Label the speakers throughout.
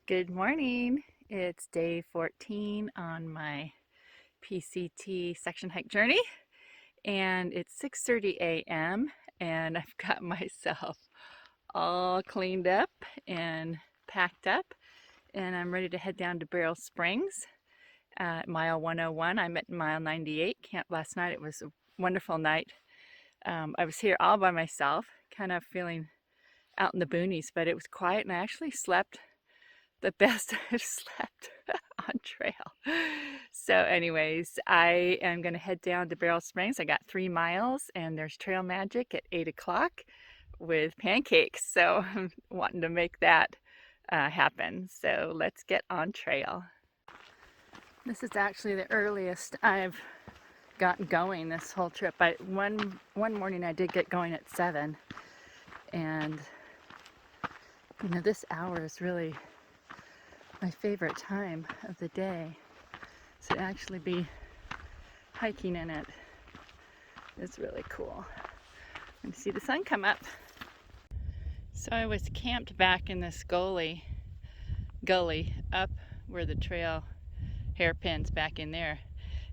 Speaker 1: Good morning. It's day 14 on my PCT section hike journey, and it's 6:30 a.m. and I've got myself all cleaned up and packed up, and I'm ready to head down to Barrel Springs at mile 101. I'm at mile 98. Camped last night. It was a wonderful night. I was here all by myself, kind of feeling out in the boonies, but it was quiet, and I actually slept the best I've slept on trail. So anyways, I am going to head down to Barrel Springs. I got 3 miles, and there's Trail Magic at 8 o'clock with pancakes. So I'm wanting to make that happen. So let's get on trail. This is actually the earliest I've gotten going this whole trip. One morning I did get going at 7, and this hour is really my favorite time of the day. So to actually be hiking in it is really cool. And to see the sun come up. So I was camped back in this gully up where the trail hairpins back in there.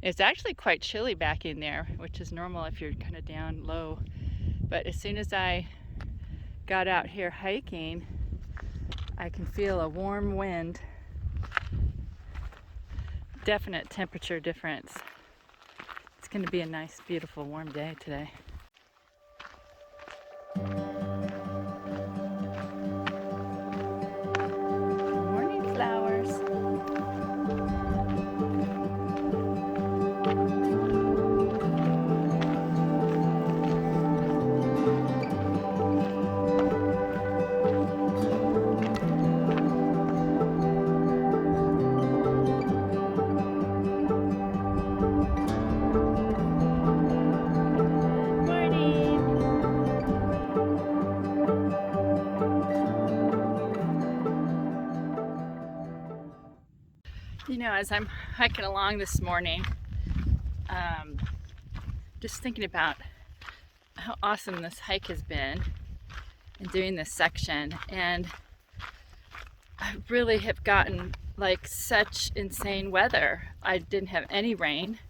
Speaker 1: It's actually quite chilly back in there, which is normal if you're kind of down low. But as soon as I got out here hiking, I can feel a warm wind. Definite temperature difference. It's going to be a nice, beautiful, warm day today. Morning flowers. As I'm hiking along this morning, just thinking about how awesome this hike has been and doing this section, and I really have gotten like such insane weather. I didn't have any rain.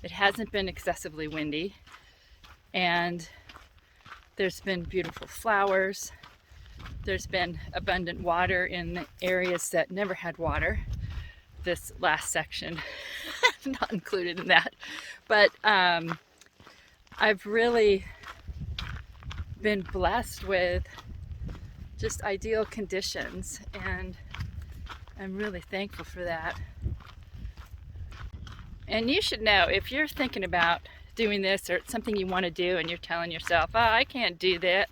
Speaker 1: It hasn't been excessively windy, and there's been beautiful flowers. There's been abundant water in the areas that never had water. This last section not included in that, but I've really been blessed with just ideal conditions, and I'm really thankful for that. And you should know, if you're thinking about doing this, or it's something you want to do and you're telling yourself, oh, I can't do that,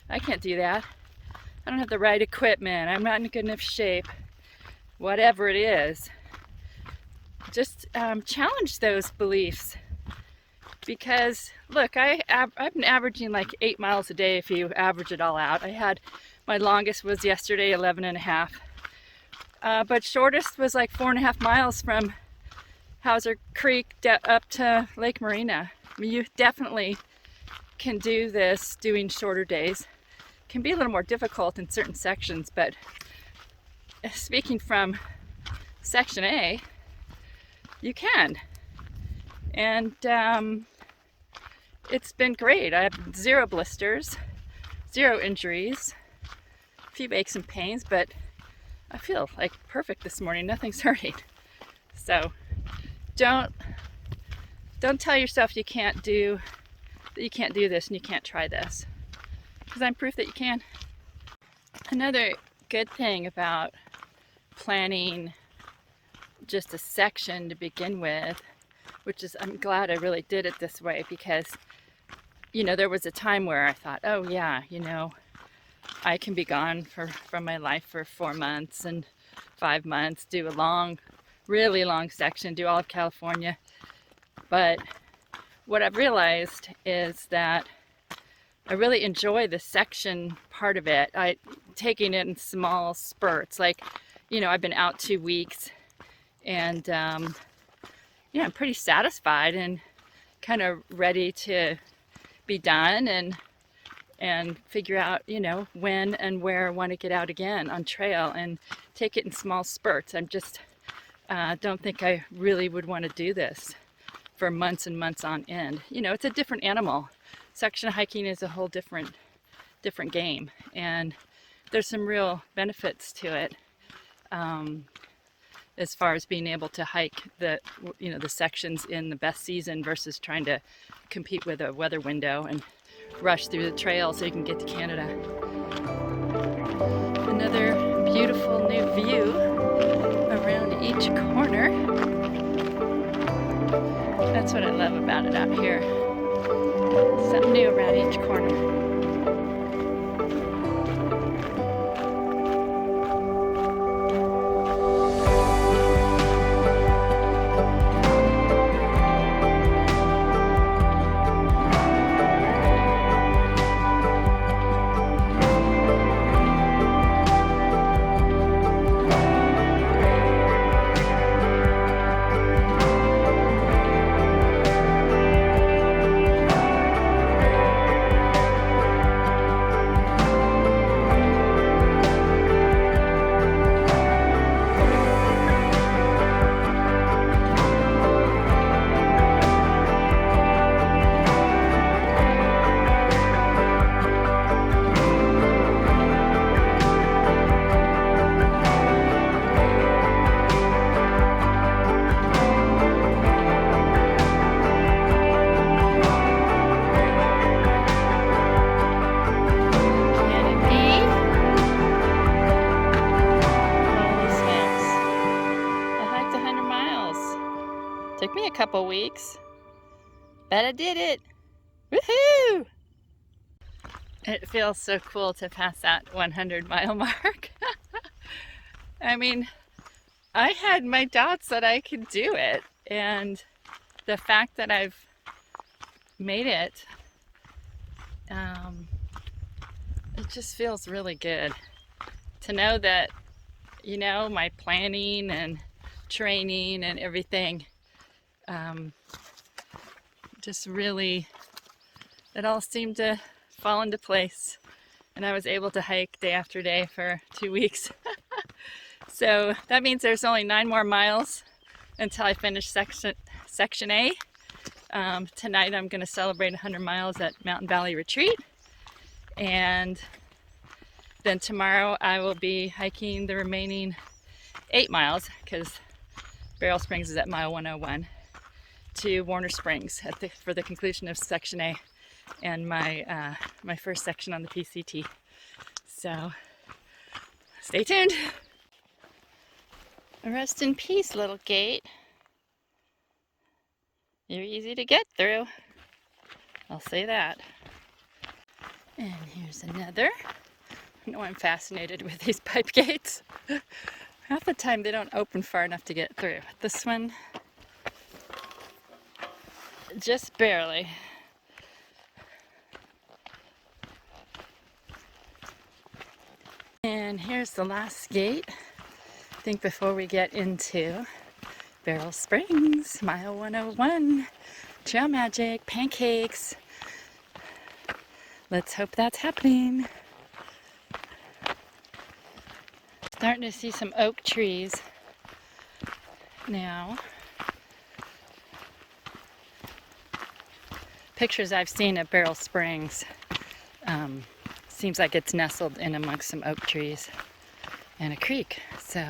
Speaker 1: I don't have the right equipment, I'm not in good enough shape, whatever it is, just challenge those beliefs. Because look, I've been averaging like 8 miles a day if you average it all out. My longest was yesterday, 11.5. But shortest was like 4.5 miles from Hauser Creek up to Lake Marina. I mean, you definitely can do this doing shorter days. It can be a little more difficult in certain sections, but speaking from Section A, you can. And it's been great. I have 0 blisters, 0 injuries, a few aches and pains, but I feel like perfect this morning. Nothing's hurting. So don't tell yourself you can't do this and you can't try this, because I'm proof that you can. Another good thing about planning just a section to begin with, which is, I'm glad I really did it this way, because there was a time where I thought, oh yeah, I can be gone from my life for 4 months and 5 months, do a really long section, do all of California. But what I've realized is that I really enjoy the section part of it. Taking it in small spurts, like, I've been out 2 weeks, and I'm pretty satisfied and kind of ready to be done, and figure out, you know, when and where I want to get out again on trail and take it in small spurts. I'm just don't think I really would want to do this for months and months on end. You know, it's a different animal. Section hiking is a whole different game, and there's some real benefits to it, as far as being able to hike the sections in the best season versus trying to compete with a weather window and rush through the trail so you can get to Canada. Another beautiful new view around each corner. That's what I love about it out here. Something new around each corner. Took me a couple weeks, but I did it. Woohoo! It feels so cool to pass that 100-mile mark. I mean, I had my doubts that I could do it, and the fact that I've made it, it just feels really good to know that, you know, my planning and training and everything, just really, it all seemed to fall into place, and I was able to hike day after day for 2 weeks. So that means there's only 9 more miles until I finish section A. Tonight I'm going to celebrate 100 miles at Mountain Valley Retreat, and then tomorrow I will be hiking the remaining 8 miles, because Barrel Springs is at mile 101, to Warner Springs for the conclusion of section A and my my first section on the PCT. So stay tuned. Rest in peace, little gate. You're easy to get through, I'll say that. And here's another. I know I'm fascinated with these pipe gates. Half the time they don't open far enough to get through. This one, just barely. And here's the last gate, I think, before we get into Barrel Springs, mile 101. Trail magic, pancakes. Let's hope that's happening. Starting to see some oak trees now. Pictures I've seen at Barrel Springs, seems like it's nestled in amongst some oak trees and a creek. So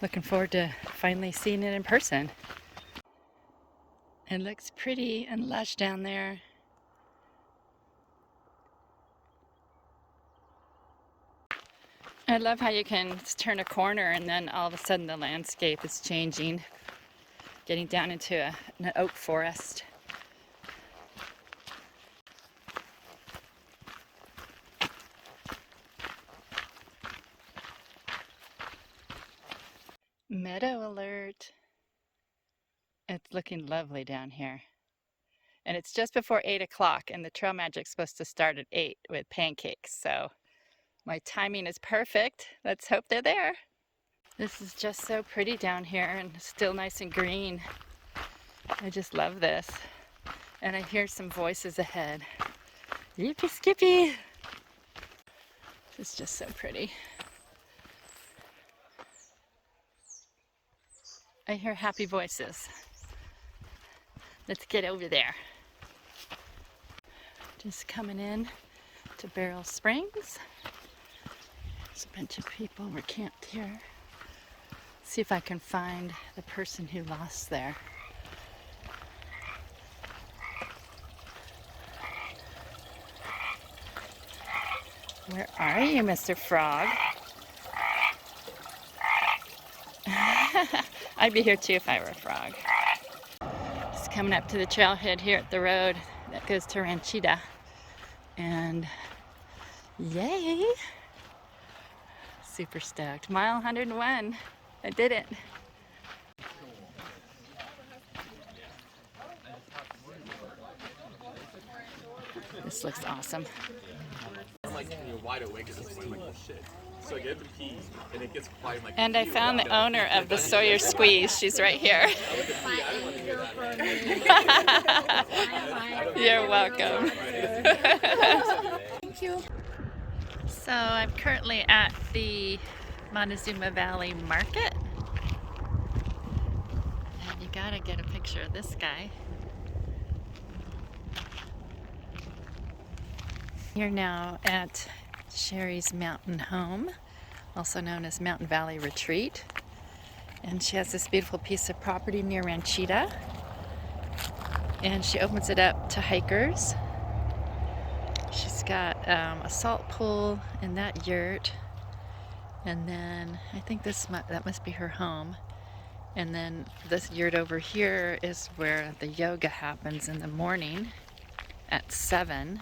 Speaker 1: looking forward to finally seeing it in person. It looks pretty and lush down there. I love how you can turn a corner and then all of a sudden the landscape is changing, getting down into an oak forest. Meadow alert. It's looking lovely down here. And it's just before 8 o'clock, and the Trail Magic's supposed to start at 8 with pancakes. So my timing is perfect. Let's hope they're there. This is just so pretty down here and still nice and green. I just love this. And I hear some voices ahead. Yippee skippy! It's just so pretty. I hear happy voices. Let's get over there. Just coming in to Barrel Springs. There's a bunch of people. We're camped here. See if I can find the person who lost there. Where are you, Mr. Frog? I'd be here too if I were a frog. Just coming up to the trailhead here at the road that goes to Ranchita. And yay! Super stoked. Mile 101. I did it. This looks awesome.
Speaker 2: Like when you're wide awake, it's like, oh shit. So I get to pee, and it gets quiet. Like,
Speaker 1: and I found the owner of the Sawyer Squeeze. She's right here. You're welcome.
Speaker 3: Thank you.
Speaker 1: So I'm currently at the Montezuma Valley Market. And you gotta get a picture of this guy. You're now at Sherry's Mountain Home, also known as Mountain Valley Retreat. And she has this beautiful piece of property near Ranchita. And she opens it up to hikers. She's got a salt pool in that yurt. And then I think that must be her home. And then this yurt over here is where the yoga happens in the morning at 7.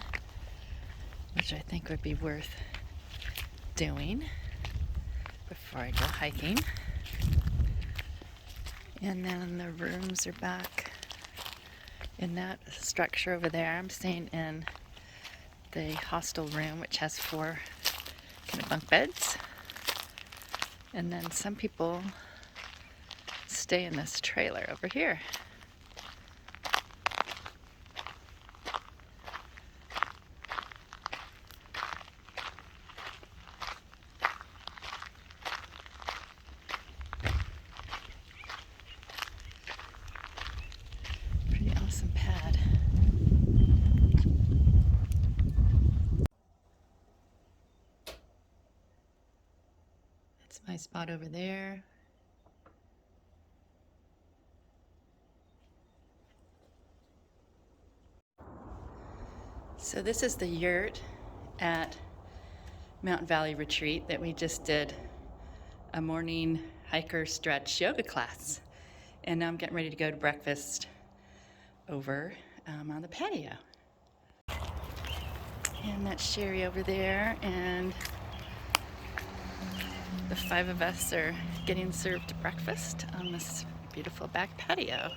Speaker 1: Which I think would be worth doing before I go hiking. And then the rooms are back in that structure over there. I'm staying in the hostel room, which has 4 kind of bunk beds. And then some people stay in this trailer over here. Awesome pad. That's my spot over there. So this is the yurt at Mountain Valley Retreat that we just did a morning hiker stretch yoga class. And now I'm getting ready to go to breakfast over on the patio. And that's Sherry over there, and the 5 of us are getting served breakfast on this beautiful back patio.